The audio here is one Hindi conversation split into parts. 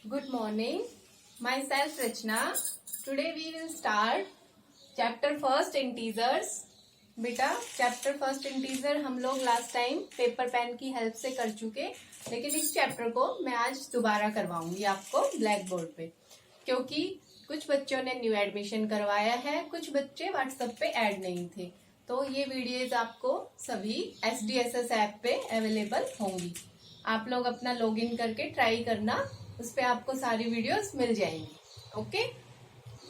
Good morning. Myself Rachna. Today we will start chapter first integers. बेटा चैप्टर फर्स्ट इंटीजर हम लोग लास्ट टाइम पेपर पेन की हेल्प से कर चुके, लेकिन इस चैप्टर को मैं आज दोबारा करवाऊंगी आपको ब्लैक बोर्ड पे, क्योंकि कुछ बच्चों ने न्यू एडमिशन करवाया है, कुछ बच्चे व्हाट्सएप पे ऐड नहीं थे। तो ये वीडियोज आपको सभी SDSS ऐप पे अवेलेबल होंगी। आप लोग अपना लॉगिन करके ट्राई करना, उस पे आपको सारी वीडियोस मिल जाएंगी। ओके,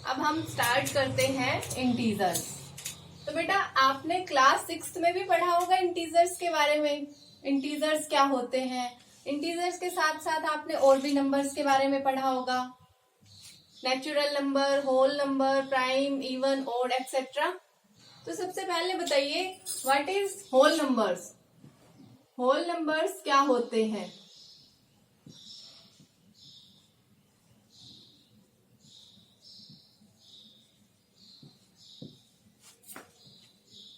अब हम स्टार्ट करते हैं इंटीजर्स। तो बेटा आपने क्लास 6 में भी पढ़ा होगा इंटीजर्स के बारे में, इंटीजर्स क्या होते हैं। इंटीजर्स के साथ साथ आपने और भी नंबर्स के बारे में पढ़ा होगा, natural number, whole number, prime, even, odd, etcetera. तो सबसे पहले बताइए what is whole numbers. Whole numbers क्या होते हैं।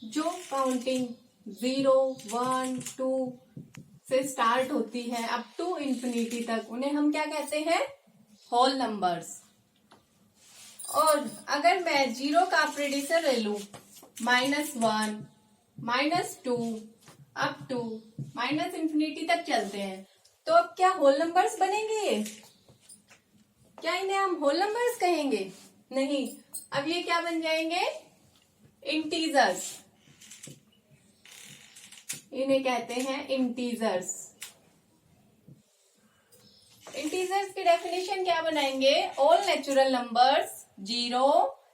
जो काउंटिंग 0, 1, 2 से स्टार्ट होती है अप टू इंफिनिटी तक, उन्हें हम क्या कहते हैं, होल नंबर्स। और अगर मैं 0 का प्रेडिसर ले लू, -1, -2 अप टू -इंफिनिटी तक चलते हैं, तो अब क्या होल नंबर्स बनेंगे ये? क्या इन्हें हम होल नंबर्स कहेंगे? नहीं, अब ये क्या बन जाएंगे, इंटीजर्स। इन्हें कहते हैं इंटीजर्स। इंटीजर्स की डेफिनेशन क्या बनाएंगे, all natural numbers 0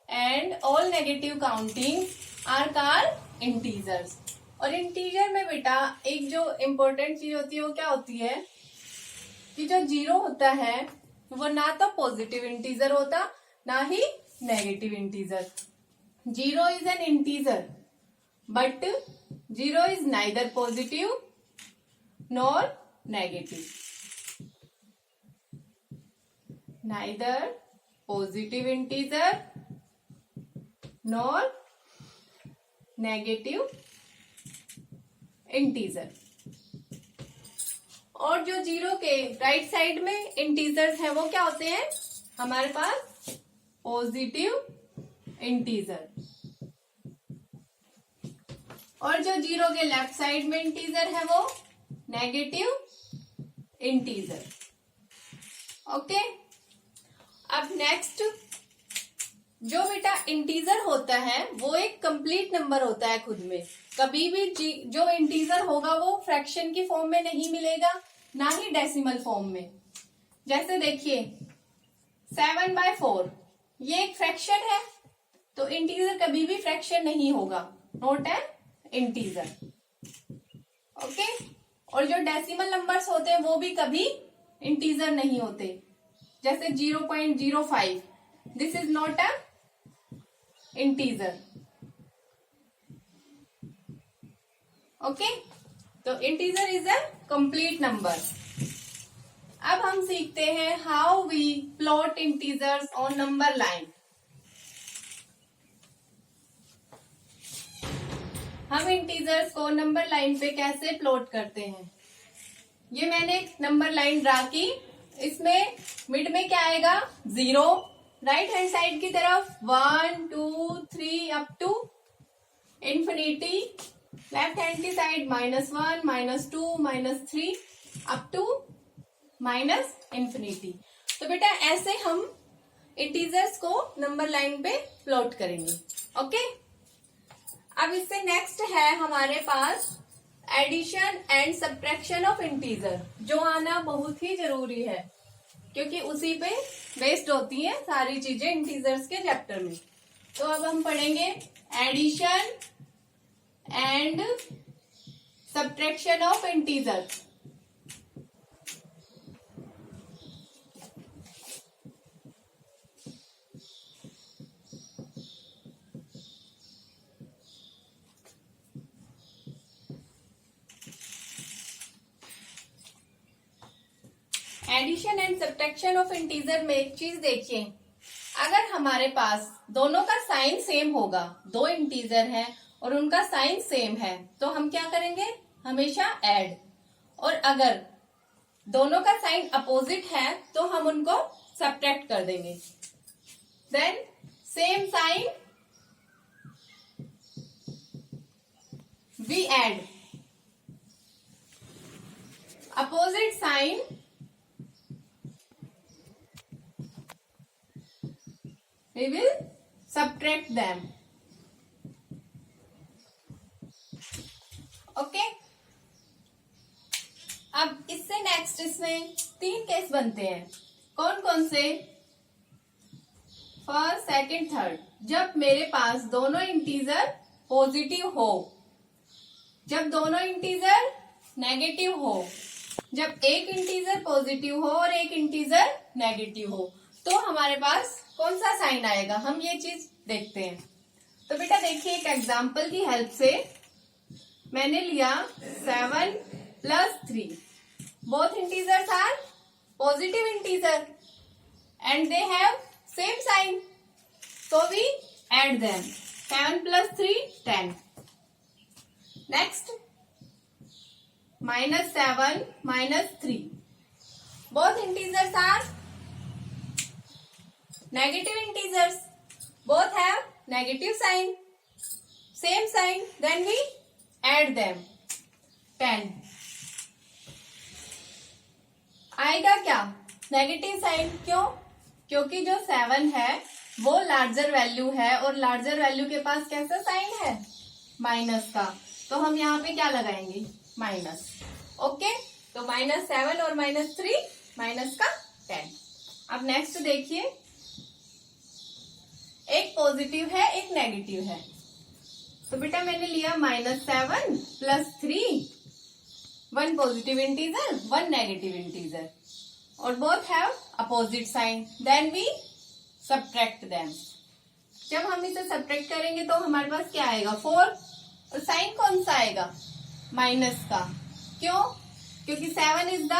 and all negative counting are called integers. और इंटीजर में बेटा एक जो इम्पोर्टेंट चीज होती है वो क्या होती है कि जो 0 होता है वो ना तो पॉजिटिव इंटीजर होता ना ही negative integer. 0 is an integer but 0 is neither positive nor negative. Neither positive integer nor negative integer. और जो 0 के राइट साइड में इंटीजर्स है वो क्या होते हैं, हमारे पास पॉजिटिव इंटीजर। और जो 0 के लेफ्ट साइड में इंटीजर है वो नेगेटिव इंटीजर। ओके, अब नेक्स्ट जो बेटा इंटीजर होता है वो एक कंप्लीट नंबर होता है खुद में। कभी भी जो इंटीजर होगा वो फ्रैक्शन की फॉर्म में नहीं मिलेगा, ना ही डेसिमल फॉर्म में। जैसे देखिए 7/4 ये एक फ्रैक्शन है, तो इंटीजर कभी भी फ्रैक्शन नहीं होगा, नॉट एन इंटीजर। ओके, और जो डेसिमल नंबर्स होते हैं वो भी कभी इंटीजर नहीं होते। जैसे 0.05 this is not a integer. Okay, तो integer is a complete number. अब हम सीखते हैं how we plot integers on number line. हम इंटीजर्स को नंबर लाइन पे कैसे प्लॉट करते हैं। ये मैंने एक नंबर लाइन ड्रा की, इसमें मिड में क्या आएगा, 0, राइट हैंड साइड की तरफ 1, 2, 3 up to infinity, left hand की साइड -1, -2, -3 अप टू इंफिनिटी। तो बेटा ऐसे हम इंटीजर्स को नंबर लाइन पे प्लॉट करेंगे। ओके, अब इससे नेक्स्ट है हमारे पास addition and subtraction of integer, जो आना बहुत ही जरूरी है क्योंकि उसी पे बेस्ड होती हैं सारी चीजें इंटीजर्स के चैप्टर में। तो अब हम पढ़ेंगे addition and subtraction of integer. Addition and subtraction of integer में एक चीज देखिए, अगर हमारे पास दोनों का साइन सेम होगा, दो इंटीजर हैं और उनका साइन सेम है, तो हम क्या करेंगे, हमेशा ऐड। और अगर दोनों का साइन अपोजिट है तो हम उनको सब्ट्रैक्ट कर देंगे। Then same sign we add, opposite sign we will subtract them. Okay अब इससे नेक्स्ट इसमें 3 केस बनते हैं। कौन कौन से? First, second, third. जब मेरे पास दोनों इंटीजर पॉजिटिव हो, जब दोनों इंटीजर नेगेटिव हो, जब एक इंटीजर पॉजिटिव हो और एक इंटीजर नेगेटिव हो, तो हमारे पास कौन सा साइन आएगा, हम ये चीज देखते हैं। तो बेटा देखिए, एक एग्जांपल की हेल्प से मैंने लिया 7 + 3। Both integers are positive integer and they have same sign, so we add them. 7 + 3 10. Next, -7 - 3. Both integers are negative integers. Both have negative sign, same sign. Then we add them. 10. आएगा क्या? Negative sign. क्यों? क्योंकि जो 7 है वो लार्जर वैल्यू है और लार्जर वैल्यू के पास कैसा साइन है? माइनस का। तो हम यहाँ पे क्या लगाएंगे? माइनस। ओके, तो -7 और -3, माइनस का 10। अब नेक्स्ट देखिए, एक पॉजिटिव है एक नेगेटिव है। तो बेटा मैंने लिया -7 + 3, 1 पॉजिटिव इंटीजर 1 नेगेटिव इंटीजर, और both have opposite sign. Then we subtract them. जब हम इसे सब्ट्रैक्ट करेंगे तो हमारे पास क्या आएगा? 4। और साइन कौन सा आएगा? माइनस का। क्यों? क्योंकि 7 इज द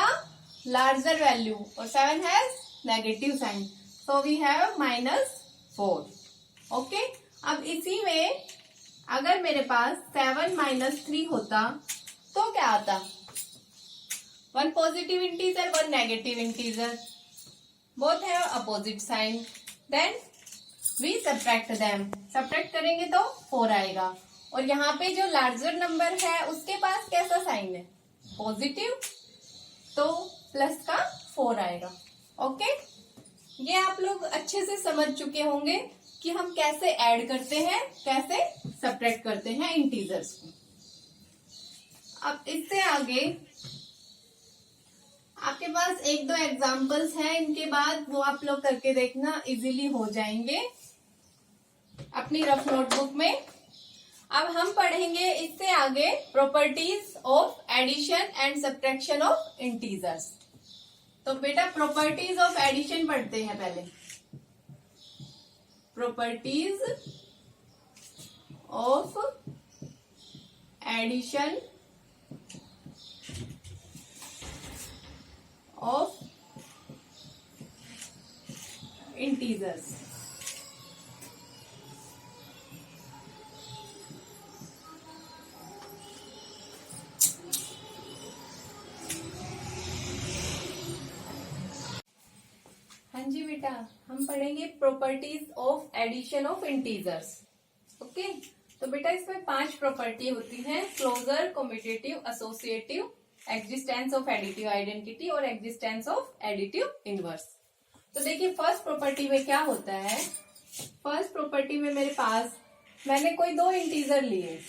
लार्जर वैल्यू और 7 has negative sign, so we have -4। Okay, अब इसी में अगर मेरे पास 7 - 3 होता तो क्या आता? 1 positive integer 1 negative integer, both have opposite sign. Then we subtract them. Subtract करेंगे तो 4 आएगा, और यहाँ पे जो लार्जर नंबर है उसके पास कैसा साइन है? पॉजिटिव, तो प्लस का 4 आएगा। ओके, ये आप लोग अच्छे से समझ चुके होंगे कि हम कैसे ऐड करते हैं, कैसे सब्ट्रैक्ट करते हैं इंटीजर्स को। अब इससे आगे आपके पास 1-2 एग्जांपल्स हैं, इनके बाद वो आप लोग करके देखना, इजीली हो जाएंगे अपनी रफ नोटबुक में। अब हम पढ़ेंगे इससे आगे properties of addition and subtraction of integers. तो बेटा प्रॉपर्टीज ऑफ एडिशन पढ़ते हैं पहले। Properties of addition of integers. हाँ जी बेटा, हम पढ़ेंगे properties of addition of integers. Okay, तो बेटा इसमें 5 प्रॉपर्टी होती हैं: closure, commutative, associative, existence of additive identity और एग्जिस्टेंस ऑफ एडिटिव इनवर्स। तो देखिए फर्स्ट प्रॉपर्टी में क्या होता है। फर्स्ट प्रॉपर्टी में मेरे पास मैंने कोई 2 इंटीजर लिए,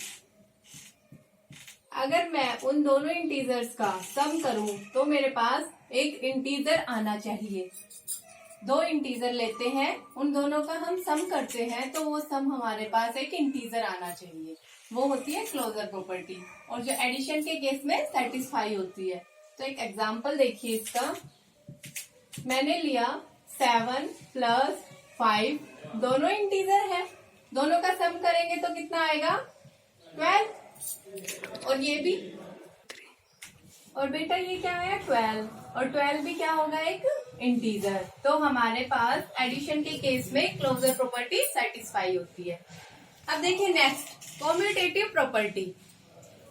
अगर मैं उन दोनों इंटीजर्स का सम करूं तो मेरे पास एक इंटीजर आना चाहिए। 2 इंटीजर लेते हैं, उन दोनों का हम सम करते हैं तो वो सम हमारे पास एक इंटीजर आना चाहिए, वो होती है क्लोजर प्रॉपर्टी, और जो एडिशन के केस में सेटिस्फाई होती है। तो एक एग्जांपल देखिए इसका। मैंने लिया 7 + 5, दोनों इंटीजर है, दोनों का सम करेंगे तो कितना आएगा? 12, और ये भी, और बेटा ये क्या है? 12, और 12 भी क्या होगा? एक इंटीजर। तो हमारे पास एडिशन के केस में क्लोजर प्रॉपर्टी सेटिस्फाई होती है। अब देखिए next, commutative property.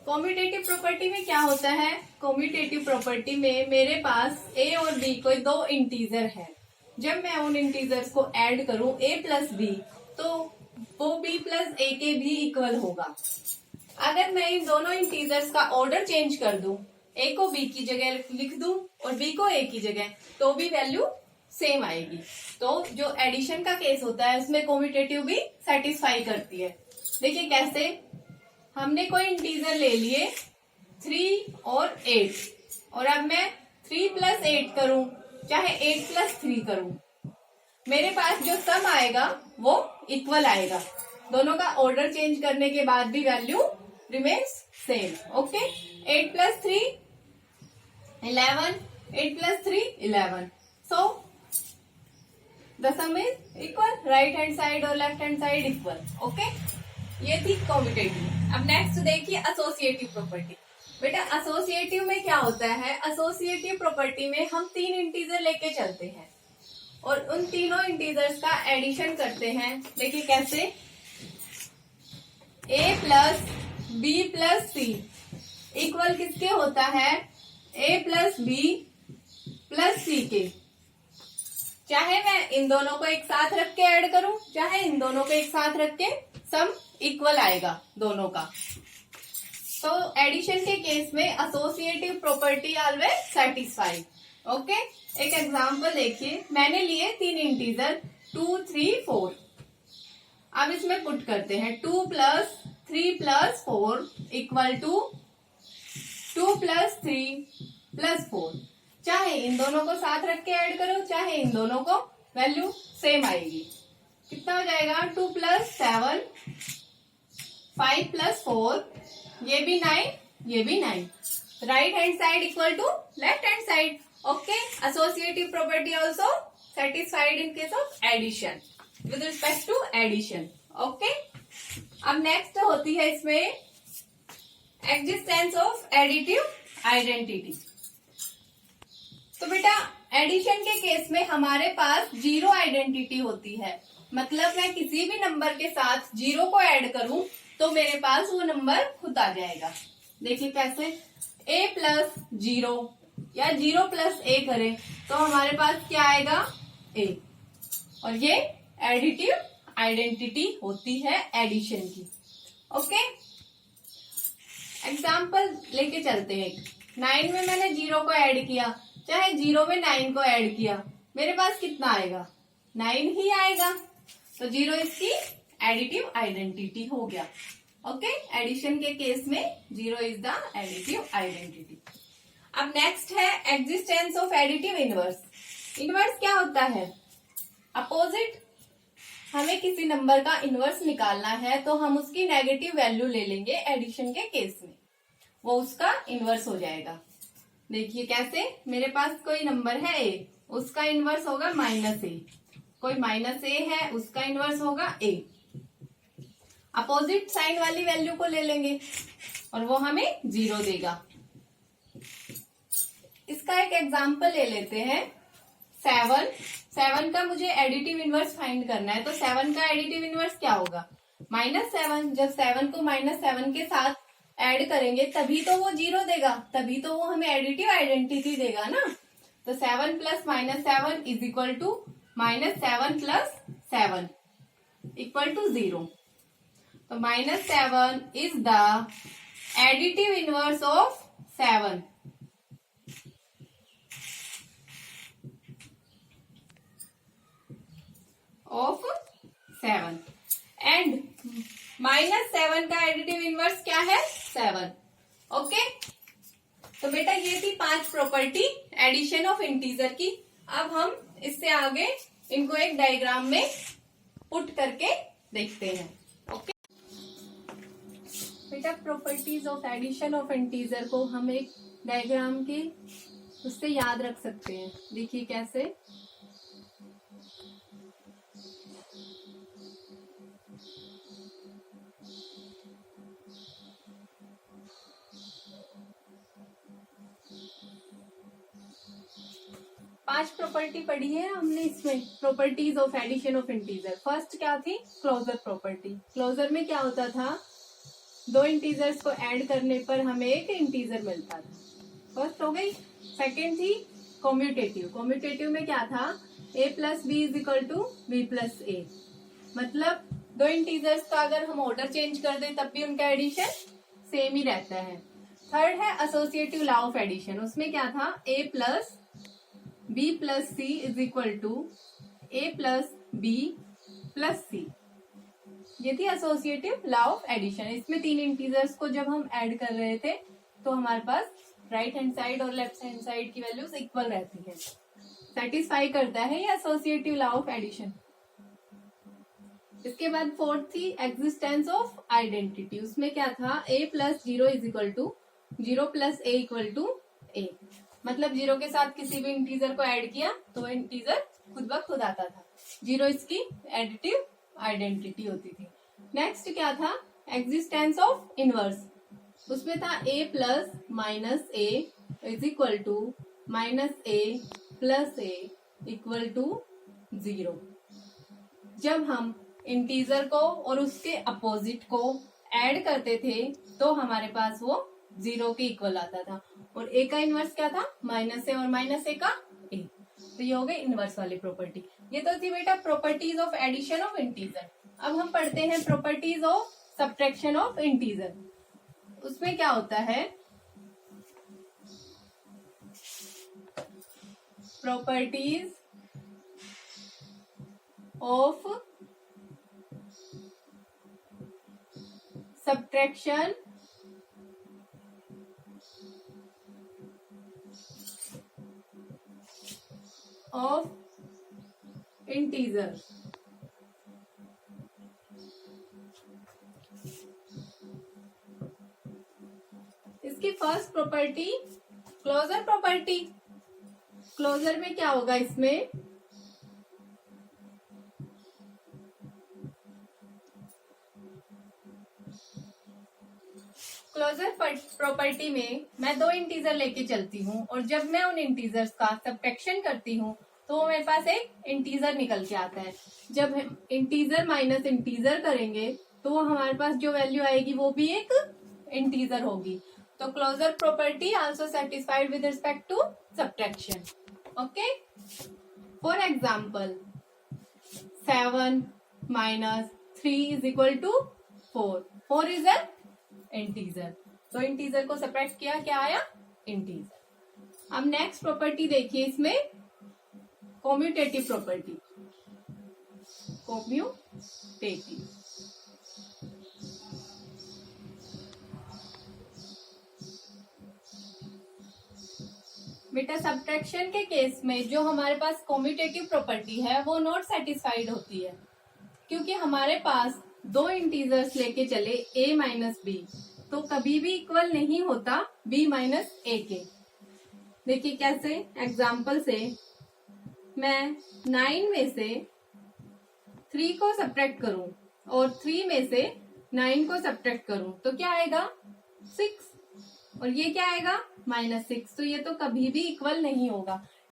Commutative property में क्या होता है? कॉम्यूटेटिव प्रॉपर्टी में मेरे पास ए और बी कोई दो इंटीजर है। जब मैं उन इंटीजर्स को ऐड करूं ए प्लस बी, तो वो बी प्लस ए के भी इक्वल होगा। अगर मैं इन दोनों इंटीजर्स का ऑर्डर चेंज कर दूं, ए को बी की जगह लिख दूं और बी को ए की जगह, तो भी वैल्यू सेम आएगी। तो जो एडिशन का केस होता है उसमें कॉम्यूटेटिव भी सेटिस्फाई करती है। देखिए कैसे, हमने कोई इंटीजर ले लिए 3 और 8, और अब मैं 3 प्लस 8 करूं चाहे 8 प्लस 3 करूं, मेरे पास जो सम आएगा वो इक्वल आएगा। दोनों का ऑर्डर चेंज करने के बाद भी value remains same. Okay, 8 plus 3 11, 8 plus 3 11, so the sum is equal, right hand side और left hand side equal. Okay, ये थी कॉम्यूटेटिव। अब नेक्स्ट देखिए एसोसिएटिव प्रॉपर्टी। बेटा एसोसिएटिव में क्या होता है? एसोसिएटिव प्रॉपर्टी में हम 3 इंटीजर लेके चलते हैं और उन तीनों इंटीजर्स का एडिशन करते हैं। देखिए कैसे, a plus B plus C equal किसके होता है? a plus B plus C के। चाहे मैं इन दोनों को एक साथ रख के ऐड करूं, चाहे इन दोनों को एक साथ रख के, सम इक्वल आएगा दोनों का। तो एडिशन के केस में associative property always satisfy. Okay, एक एग्जांपल देखिए, मैंने लिए 3 इंटीजर 2, 3, 4। अब इसमें पुट करते हैं 2 plus 3 plus 4 equal to 2 plus 3 plus 4। चाहे इन दोनों को साथ रख के ऐड करो, चाहे इन दोनों को, वैल्यू सेम आएगी। कितना हो जाएगा? 2 प्लस 7, 5 प्लस 4, ये भी 9, ये भी 9। Right hand side equal to left hand side. Okay, associative property also satisfied in case of addition, with respect to addition. Okay, अब नेक्स्ट होती है इसमें एग्जिस्टेंस ऑफ एडिटिव आइडेंटिटी। तो बेटा एडिशन के केस में हमारे पास जीरो आइडेंटिटी होती है। मतलब मैं किसी भी नंबर के साथ जीरो को ऐड करूं तो मेरे पास वो नंबर खुद आ जाएगा। देखिए कैसे, a प्लस 0 या 0 प्लस a करें तो हमारे पास क्या आएगा? a। और ये एडिटिव आइडेंटिटी होती है एडिशन की। ओके, एग्जाम्पल लेके चलते हैं। 9 में मैंने 0 को ऐड किया, चाहे 0 में 9 को ऐड किया, मेरे पास कितना आएगा? 9 ही आएगा। तो 0 इसकी एडिटिव आइडेंटिटी हो गया। ओके, एडिशन के केस में 0 इज द एडिटिव आइडेंटिटी। अब नेक्स्ट है existence of additive inverse. Inverse क्या होता है? अपोजिट। हमें किसी नंबर का इनवर्स निकालना है तो हम उसकी नेगेटिव वैल्यू ले लेंगे एडिशन के केस में, वो उसका इनवर्स हो जाएगा। देखिए कैसे, मेरे पास कोई नंबर है a, उसका इनवर्स होगा -a। कोई -a है, उसका इनवर्स होगा a। अपोजिट साइन वाली वैल्यू को ले लेंगे और वो हमें 0 देगा। इसका एक एग्जाम्पल ले लेते हैं। 7 का मुझे एडिटिव इनवर्स फाइंड करना है, तो 7 का एडिटिव इनवर्स क्या होगा? -7। जब 7 को -7 के साथ ऐड करेंगे तभी तो वो 0 देगा, तभी तो वो हमें एडिटिव आइडेंटिटी देगा ना। तो 7 plus -7 is equal to -7 plus 7 equal to 0। तो -7 is the additive inverse of 7। Of 7 and -7 का एडिटिव इनवर्स क्या है? 7। ओके, तो बेटा ये थी 5 प्रॉपर्टी एडिशन ऑफ इंटीजर की। अब हम इससे आगे इनको एक डायग्राम में पुट करके देखते हैं। ओके बेटा, properties of addition of integer को हम एक डायग्राम के उससे याद रख सकते हैं। देखिए कैसे, पांच प्रॉपर्टी पढ़ी है हमने इसमें, properties of addition of integer. First क्या थी? Closure property. क्लोजर में क्या होता था? दो इंटीजर्स को ऐड करने पर हमें एक इंटीजर मिलता था। फर्स्ट हो गई। सेकेंड थी कॉम्यूटेटिव। कॉम्यूटेटिव में क्या था, a plus B is equal to B plus A, मतलब दो इंटीजर्स का अगर हम ऑर्डर चेंज कर दें तब भी उनका एडिशन सेम ही रहता है। थर्ड है एसोसिएटिव लॉ ऑफ एडिशन। उसमें क्या था, a plus B plus C is equal to A plus B plus C. ये थी एसोसिएटिव लॉ ऑफ एडिशन। इसमें तीन इंटीजर्स को जब हम ऐड कर रहे थे तो हमारे पास राइट हैंड साइड और लेफ्ट हैंड साइड की वैल्यूज इक्वल रहती है। सेटिस्फाई करता है ये एसोसिएटिव लॉ ऑफ एडिशन। इसके बाद फोर्थ थी एग्जिस्टेंस ऑफ आइडेंटिटी। उसमें क्या था, a plus zero is equal to zero plus A equal to A, मतलब जीरो के साथ किसी भी इंटीजर को ऐड किया तो इंटीजर खुद ब खुद आता था। जीरो इसकी एडिटिव आइडेंटिटी होती थी। नेक्स्ट क्या था, एग्जिस्टेंस ऑफ इनवर्स। उसमें था a plus minus A is equal to minus A plus A equal to zero. जब हम इंटीजर को और उसके अपोजिट को ऐड करते थे तो हमारे पास वो जीरो के इक्वल आता था। और ए का इनवर्स क्या था, माइनस ए और माइनस ए का ए। तो ये हो गई इनवर्स वाली प्रॉपर्टी। ये तो थी बेटा properties of addition of integer. अब हम पढ़ते हैं properties of subtraction of integer. उसमें क्या होता है, properties of subtraction of integer. इसकी first property closure property. Closure में क्या होगा, इसमें क्लोजर प्रॉपर्टी में मैं दो इंटीजर लेके चलती हूँ और जब मैं उन इंटीजर्स का सब्ट्रैक्शन करती हूँ तो वो मेरे पास एक इंटीजर निकल के आता है। जब हम इंटीजर माइनस इंटीजर करेंगे तो हमारे पास जो वैल्यू आएगी वो भी एक इंटीजर होगी। तो closure property also satisfied with respect to subtraction. Okay, for example 7 minus 3 is equal to 4। 4 is an integer, तो इंटीजर को सब्ट्रैक्ट किया, क्या आया, इंटीजर। अब नेक्स्ट प्रॉपर्टी देखिए, इसमें कॉम्यूटेटिव प्रॉपर्टी। कॉम्यूटेटिव बेटा सब्ट्रैक्शन के केस में जो हमारे पास कॉम्यूटेटिव प्रॉपर्टी है वो नॉट सेटिस्फाइड होती है, क्योंकि हमारे पास दो इंटीजर्स लेके चले a माइनस बी तो कभी भी इक्वल नहीं होता b माइनस ए के। देखिए कैसे, एग्जाम्पल से मैं 9 में से 3 को सब्ट्रैक्ट करूं और 3 में से 9 को सब्ट्रैक्ट करूं तो क्या आएगा, 6, और ये क्या आएगा, -6। तो ये तो कभी भी इक्वल नहीं होगा।